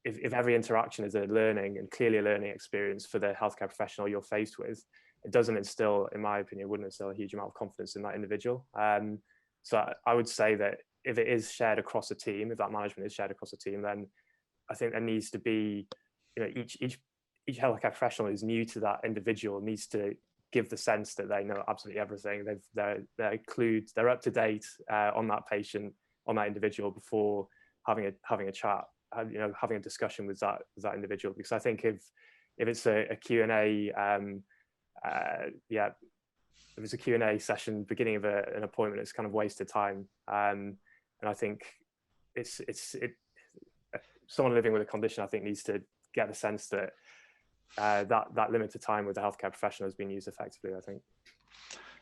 if every interaction is a learning and clearly a learning experience for the healthcare professional you're faced with, it doesn't instill, in my opinion, wouldn't instill a huge amount of confidence in that individual. So I would say that if it is shared across a team, if that management is shared across a team, then I think there needs to be, you know, each healthcare professional who's new to that individual needs to give the sense that they know absolutely everything. They're up to date on that patient, on that individual before having a chat, you know, having a discussion with that individual. Because I think if it's a Q&A, if it's a Q&A session beginning of an appointment, it's kind of wasted time. And I think someone living with a condition, I think, needs to get the sense that that limited time with the healthcare professional has been used effectively, I think.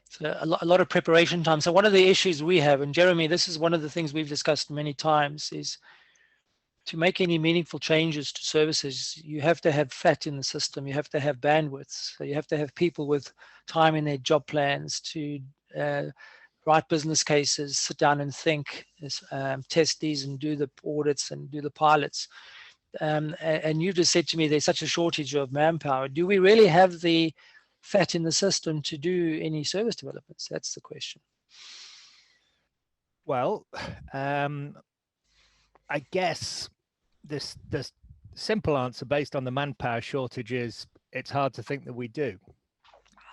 So a lot of preparation time. So one of the issues we have, and Jeremy, this is one of the things we've discussed many times, is to make any meaningful changes to services, you have to have fat in the system. You have to have bandwidth. So you have to have people with time in their job plans to write business cases, sit down and think, test these and do the audits and do the pilots. And you just said to me, there's such a shortage of manpower. Do we really have the fat in the system to do any service developments? That's the question. Well, I guess this simple answer based on the manpower shortage is it's hard to think that we do.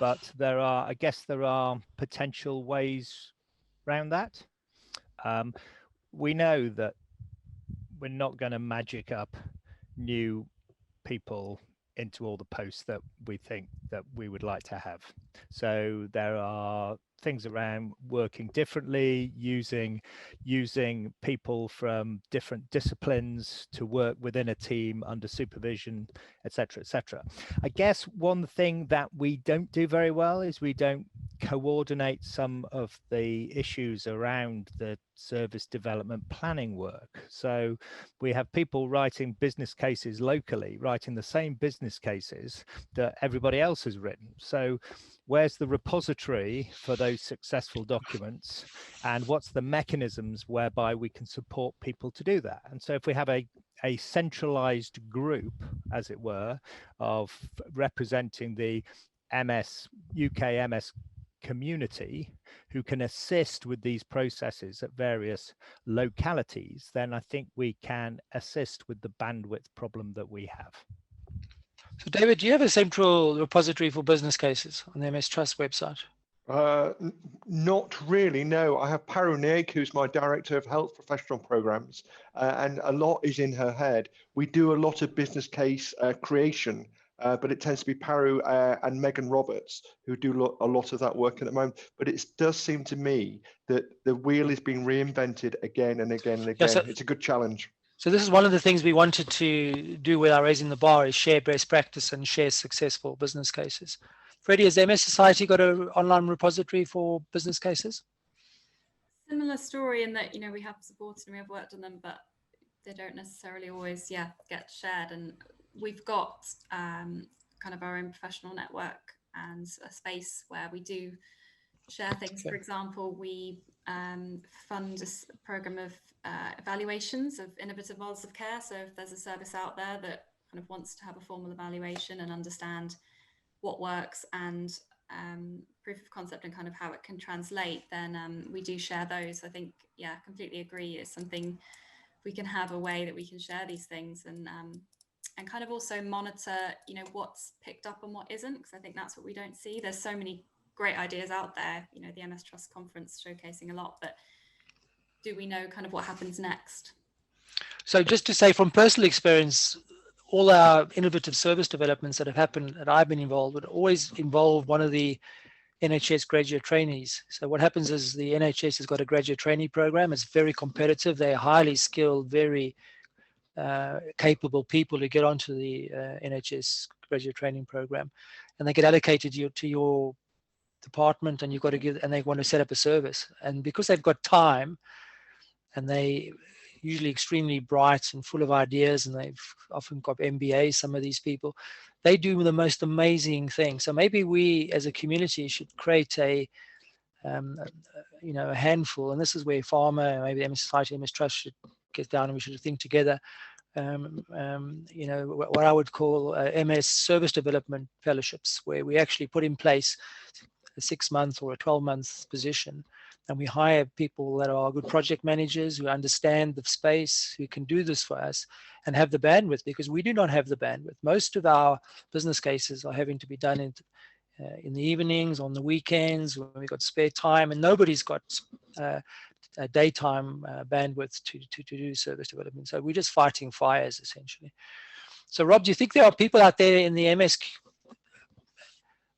But I guess there are potential ways around that. We know that we're not going to magic up new people into all the posts that we think that we would like to have. So there are things around working differently, using people from different disciplines to work within a team under supervision, etc., etc. I guess one thing that we don't do very well is we don't coordinate some of the issues around the service development planning work. So we have people writing business cases locally, writing the same business cases that everybody else has written. So where's the repository for those successful documents, and what's the mechanisms whereby we can support people to do that? And so if we have a centralized group, as it were, of representing the UK MS community who can assist with these processes at various localities, then I think we can assist with the bandwidth problem that we have. So David, do you have a central repository for business cases on the MS Trust website? Not really, no. I have Paru Naik, who's my Director of Health Professional Programs, and a lot is in her head. We do a lot of business case creation, but it tends to be Paru and Megan Roberts who do a lot of that work at the moment. But it does seem to me that the wheel is being reinvented again and again and again. Yeah, it's a good challenge. So this is one of the things we wanted to do with our Raising the Bar, is share best practice and share successful business cases. Freddie, has MS Society got an online repository for business cases? Similar story in that, we have supported and we have worked on them, but they don't necessarily always, get shared. And we've got kind of our own professional network and a space where we do share things. Okay. For example, we fund a program of evaluations of innovative models of care. So if there's a service out there that kind of wants to have a formal evaluation and understand what works and proof of concept and kind of how it can translate, then we do share those. I think, completely agree. It's something we can have a way that we can share these things and kind of also monitor, what's picked up and what isn't, because I think that's what we don't see. There's so many great ideas out there, the MS Trust conference showcasing a lot, but do we know kind of what happens next? So just to say from personal experience, all our innovative service developments that have happened that I've been involved with always involve one of the NHS graduate trainees. So what happens is the NHS has got a graduate trainee program. It's very competitive. They're highly skilled, very capable people who get onto the NHS graduate training program, and they get allocated to your department, and you've got to give, and they want to set up a service. And because they've got time, and they usually extremely bright and full of ideas, and they've often got MBAs, some of these people, they do the most amazing things. So maybe we as a community should create a handful, and this is where Pharma, maybe MS Society, MS Trust should get down, and we should think together, what I would call MS service development fellowships, where we actually put in place a 6-month or a 12-month position, and we hire people that are good project managers who understand the space, who can do this for us and have the bandwidth, because we do not have the bandwidth. Most of our business cases are having to be done in the evenings, on the weekends, when we've got spare time, and nobody's got a daytime bandwidth to do service development. So we're just fighting fires, essentially. So Rob, do you think there are people out there in the MS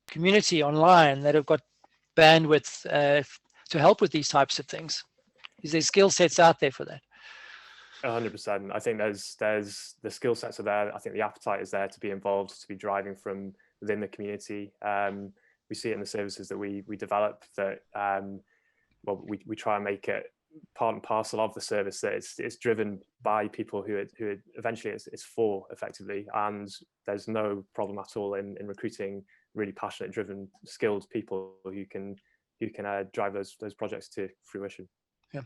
community online that have got bandwidth to help with these types of things? Is there skill sets out there for that? 100%. I think there's the skill sets are there. I think the appetite is there to be involved, to be driving from within the community. We see it in the services that we develop, that we try and make it part and parcel of the service, that it's driven by people who eventually it's for, effectively. And there's no problem at all in recruiting really passionate, driven, skilled people who can drive those projects to fruition. Yeah,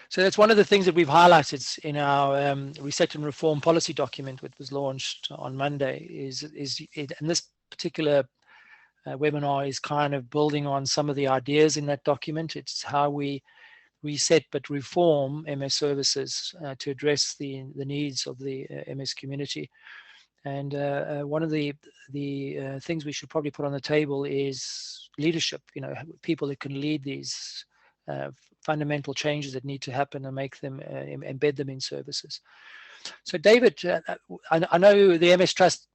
so that's one of the things that we've highlighted in our reset and reform policy document, which was launched on Monday. And this particular webinar is kind of building on some of the ideas in that document. It's how we reset but reform MS services to address the needs of the MS community. And one of the things we should probably put on the table is leadership. People that can lead these fundamental changes that need to happen and make them embed them in services. So David, I know the MS Trust,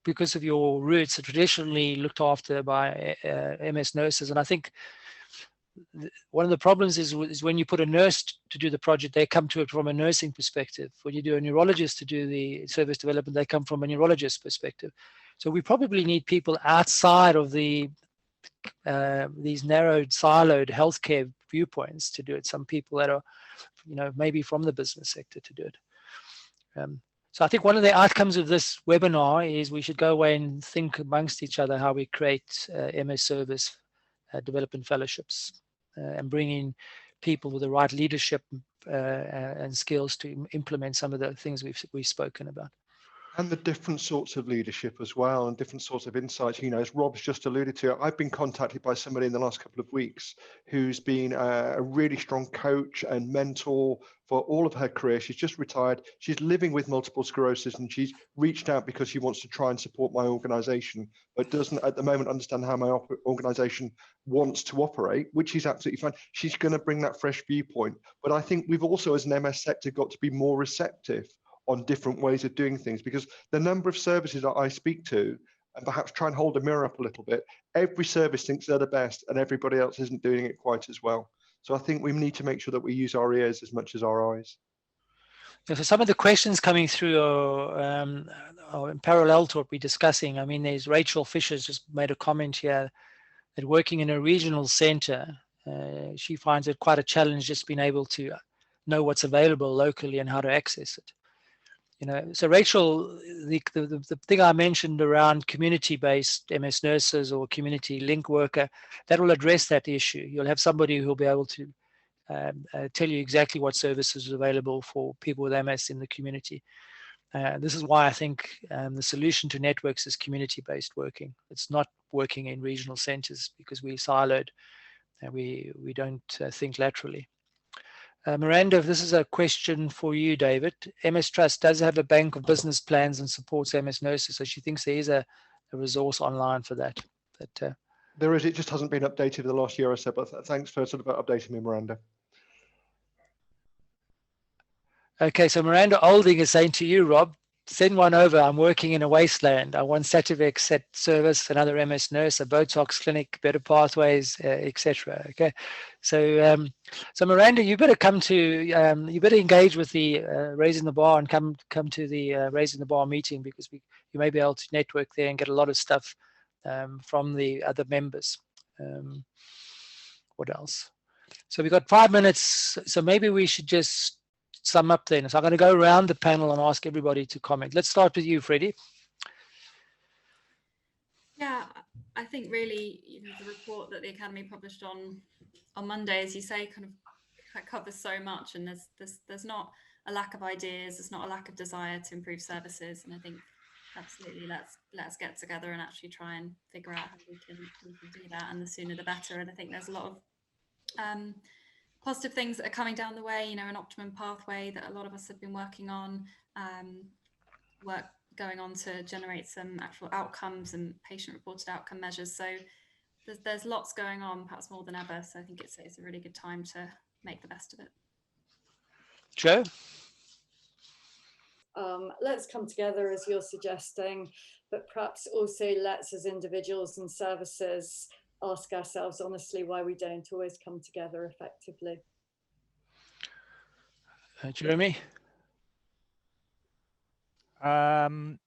because of your roots, are traditionally looked after by MS nurses, and I think one of the problems is when you put a nurse to do the project, they come to it from a nursing perspective. When you do a neurologist to do the service development, they come from a neurologist perspective. So we probably need people outside of these narrowed, siloed healthcare viewpoints to do it. Some people that are, maybe from the business sector to do it. So I think one of the outcomes of this webinar is we should go away and think amongst each other how we create MS service development fellowships and bring in people with the right leadership and skills to implement some of the things we've spoken about. And the different sorts of leadership as well, and different sorts of insights. As Rob's just alluded to, I've been contacted by somebody in the last couple of weeks who's been a really strong coach and mentor for all of her career. She's just retired. She's living with multiple sclerosis, and she's reached out because she wants to try and support my organization, but doesn't at the moment understand how my organization wants to operate, which is absolutely fine. She's going to bring that fresh viewpoint. But I think we've also, as an MS sector, got to be more receptive on different ways of doing things, because the number of services that I speak to, and perhaps try and hold a mirror up a little bit, every service thinks they're the best and everybody else isn't doing it quite as well. So I think we need to make sure that we use our ears as much as our eyes. Yeah, so some of the questions coming through are in parallel to what we're discussing. I mean, there's Rachel Fisher's just made a comment here that working in a regional center, she finds it quite a challenge just being able to know what's available locally and how to access it. So Rachel, the thing I mentioned around community-based MS nurses or community link worker, that will address that issue. You'll have somebody who will be able to tell you exactly what services are available for people with MS in the community. This is why I think the solution to networks is community-based working. It's not working in regional centers because we're siloed and we don't think laterally. Miranda, this is a question for you, David. MS Trust does have a bank of business plans and supports MS nurses, so she thinks there is a resource online for that. But there is. It just hasn't been updated in the last year or so, but thanks for sort of updating me, Miranda. Okay, so Miranda Olding is saying to you, Rob, send one over. I'm working in a wasteland. I want Sativex set service, another MS nurse, a Botox clinic, better pathways, etc. Okay, so so Miranda, you better come to you better engage with the Raising the Bar and come to the Raising the Bar meeting, because you may be able to network there and get a lot of stuff from the other members. What else? So we've got 5 minutes. So maybe we should just sum up then. So I'm going to go around the panel and ask everybody to comment. Let's start with you, Freddie. Yeah, I think really, the report that the Academy published on Monday, as you say, kind of covers so much, and there's not a lack of ideas, there's not a lack of desire to improve services, and I think absolutely let's get together and actually try and figure out how we can do that, and the sooner the better. And I think there's a lot of positive things that are coming down the way, an optimum pathway that a lot of us have been working on, work going on to generate some actual outcomes and patient-reported outcome measures. So there's lots going on, perhaps more than ever. So I think it's a really good time to make the best of it. Joe? Let's come together as you're suggesting, but perhaps also let's, as individuals and services, ask ourselves honestly why we don't always come together effectively. Jeremy? We're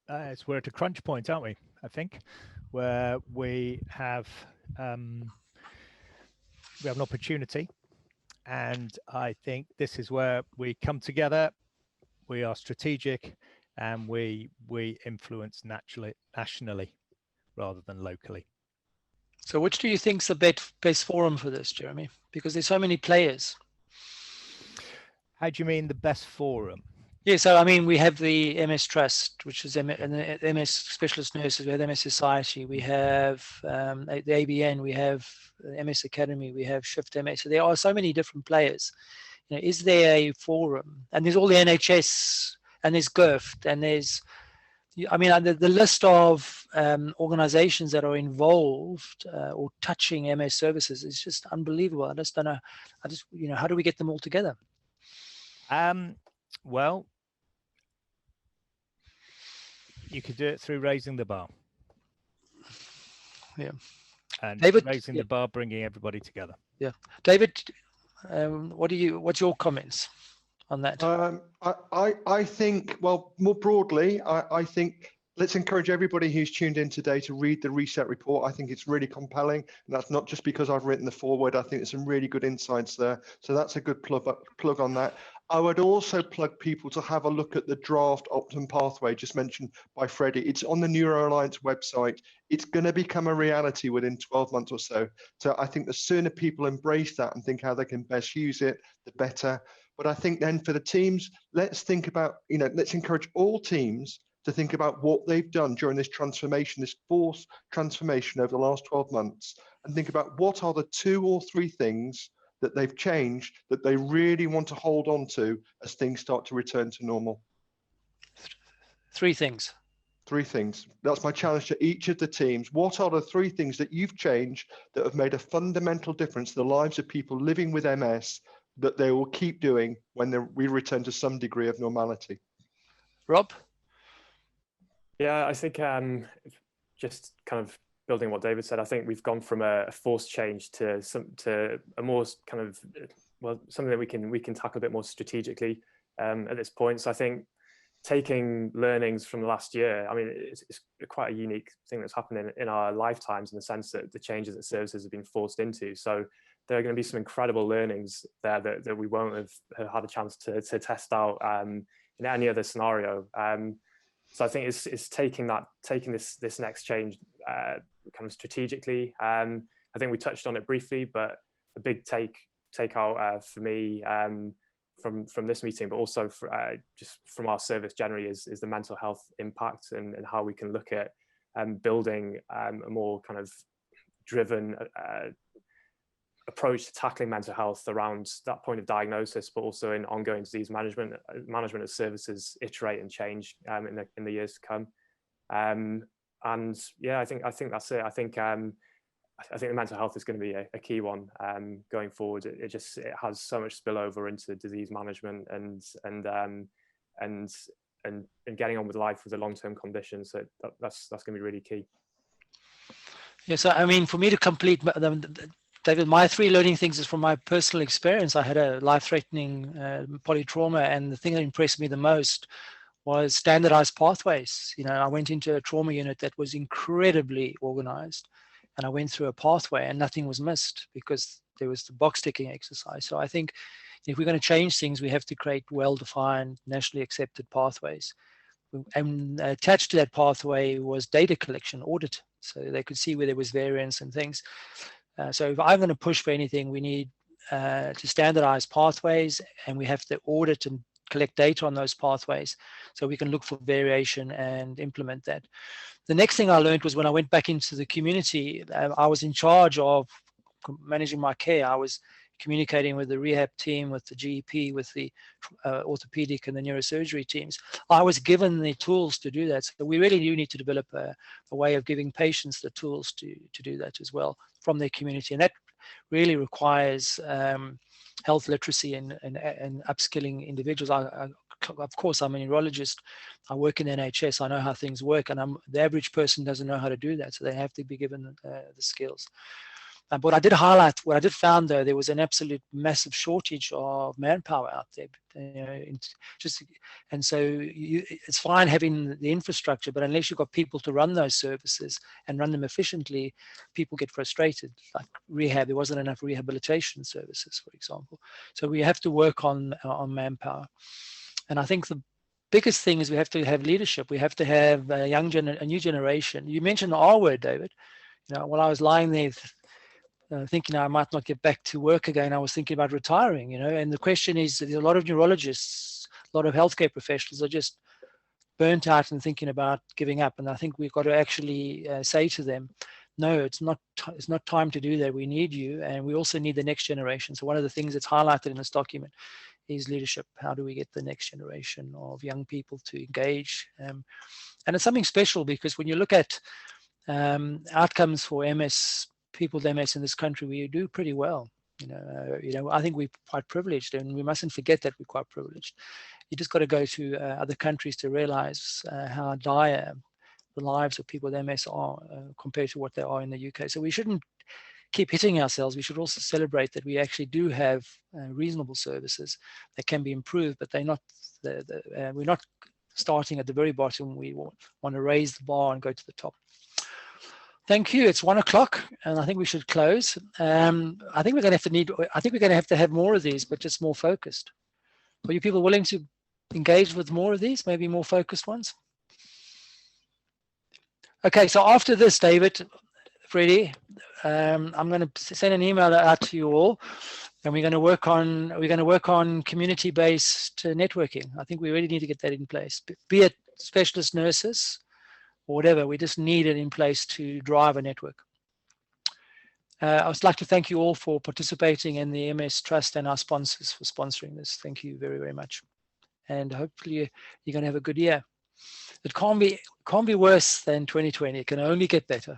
at a crunch point, aren't we? I think, where we have an opportunity, and I think this is where we come together. We are strategic, and we influence nationally rather than locally. So which do you think is the best forum for this, Jeremy? Because there's so many players. How do you mean the best forum? Yeah, so I mean, we have the MS Trust, which is the MS Specialist Nurses, we have the MS Society, we have the ABN, we have the MS Academy, we have Shift MS. So there are so many different players. You know, is there a forum? And there's all the NHS, and there's GIRFT, and there's, I mean, the list of organizations that are involved or touching MS services is just unbelievable. I just don't know. You know, how do we get them all together? Well, you could do it through raising the bar. Yeah. And David, raising the bar, bringing everybody together. Yeah. David, what's your comments on that? I think, well, more broadly, I think let's encourage everybody who's tuned in today to read the reset report. I think it's really compelling, and that's not just because I've written the foreword. I think there's some really good insights there. So that's a good plug on that. I would also plug people to have a look at the draft Optum pathway just mentioned by Freddie. It's on the Neuro Alliance website. It's going to become a reality within 12 months or so. So I think the sooner people embrace that and think how they can best use it, the better. But I think then for the teams, let's think about, you know, let's encourage all teams to think about what they've done during this transformation, this forced transformation over the last 12 months, and think about what are the 2 or 3 things that they've changed that they really want to hold on to as things start to return to normal. 3 things. 3 things. That's my challenge to each of the teams. What are the 3 things that you've changed that have made a fundamental difference to the lives of people living with MS that they will keep doing when we return to some degree of normality? Rob? Yeah, I think just kind of building what David said, I think we've gone from a forced change to a more kind of, well, something that we can tackle a bit more strategically at this point. So I think taking learnings from the last year, I mean, it's quite a unique thing that's happened in our lifetimes, in the sense that the changes that services have been forced into. So there are going to be some incredible learnings there that we won't have had a chance to test out in any other scenario. So I think it's taking this next change kind of strategically. I think we touched on it briefly, but the big takeout for me from this meeting, but also just from our service generally, is the mental health impact and how we can look at building a more kind of driven approach to tackling mental health around that point of diagnosis, but also in ongoing disease management as services iterate and change in the years to come. And yeah, I think that's it. I think the mental health is going to be a key one going forward. It has so much spillover into disease management and getting on with life with a long-term condition. So that's going to be really key. Yes, I mean, for me to complete, David, my 3 learning things is from my personal experience. I had a life-threatening polytrauma, and the thing that impressed me the most was standardized pathways. You know, I went into a trauma unit that was incredibly organized, and I went through a pathway and nothing was missed because there was the box ticking exercise. So I think if we're going to change things, we have to create well-defined, nationally accepted pathways. And attached to that pathway was data collection, audit, so they could see where there was variance and things. So if I'm going to push for anything, we need to standardize pathways, and we have to audit and collect data on those pathways so we can look for variation and implement that. The next thing I learned was when I went back into the community, I was in charge of managing my care. I was communicating with the rehab team, with the GP, with the orthopedic and the neurosurgery teams. I was given the tools to do that. So we really do need to develop a way of giving patients the tools to do that as well from their community. And that really requires health literacy and upskilling individuals. Of course, I'm a neurologist. I work in the NHS. I know how things work, and the average person doesn't know how to do that. So they have to be given the skills. But I did highlight what I did found, though, there was an absolute massive shortage of manpower out there. And so it's fine having the infrastructure, but unless you've got people to run those services and run them efficiently, people get frustrated. Like rehab, there wasn't enough rehabilitation services, for example. So we have to work on manpower. And I think the biggest thing is we have to have leadership. We have to have a new generation. You mentioned the R word, David. While I was lying there thinking I might not get back to work again, I was thinking about retiring, and the question is, a lot of neurologists, a lot of healthcare professionals are just burnt out and thinking about giving up. And I think we've got to actually say to them, no, it's not time to do that. We need you, and we also need the next generation. So one of the things that's highlighted in this document is leadership. How do we get the next generation of young people to engage? And it's something special, because when you look at outcomes for MS, people with MS in this country, we do pretty well. I think we're quite privileged, and we mustn't forget that we're quite privileged. You just got to go to other countries to realize how dire the lives of people with MS are compared to what they are in the UK. So we shouldn't keep hitting ourselves. We should also celebrate that we actually do have reasonable services that can be improved, but they're not. We're not starting at the very bottom. We want to raise the bar and go to the top. Thank you. It's 1 o'clock, and I think we should close. I think we're going to have to have more of these, but just more focused. Are you people willing to engage with more of these, maybe more focused ones? Okay, so after this, David, Freddie, I'm going to send an email out to you all, and we're going to work on community-based networking. I think we really need to get that in place. Be it specialist nurses or whatever, we just need it in place to drive a network. I would like to thank you all for participating in the MS Trust and our sponsors for sponsoring this. Thank you very, very much. And hopefully you're going to have a good year. It can't be worse than 2020. It can only get better.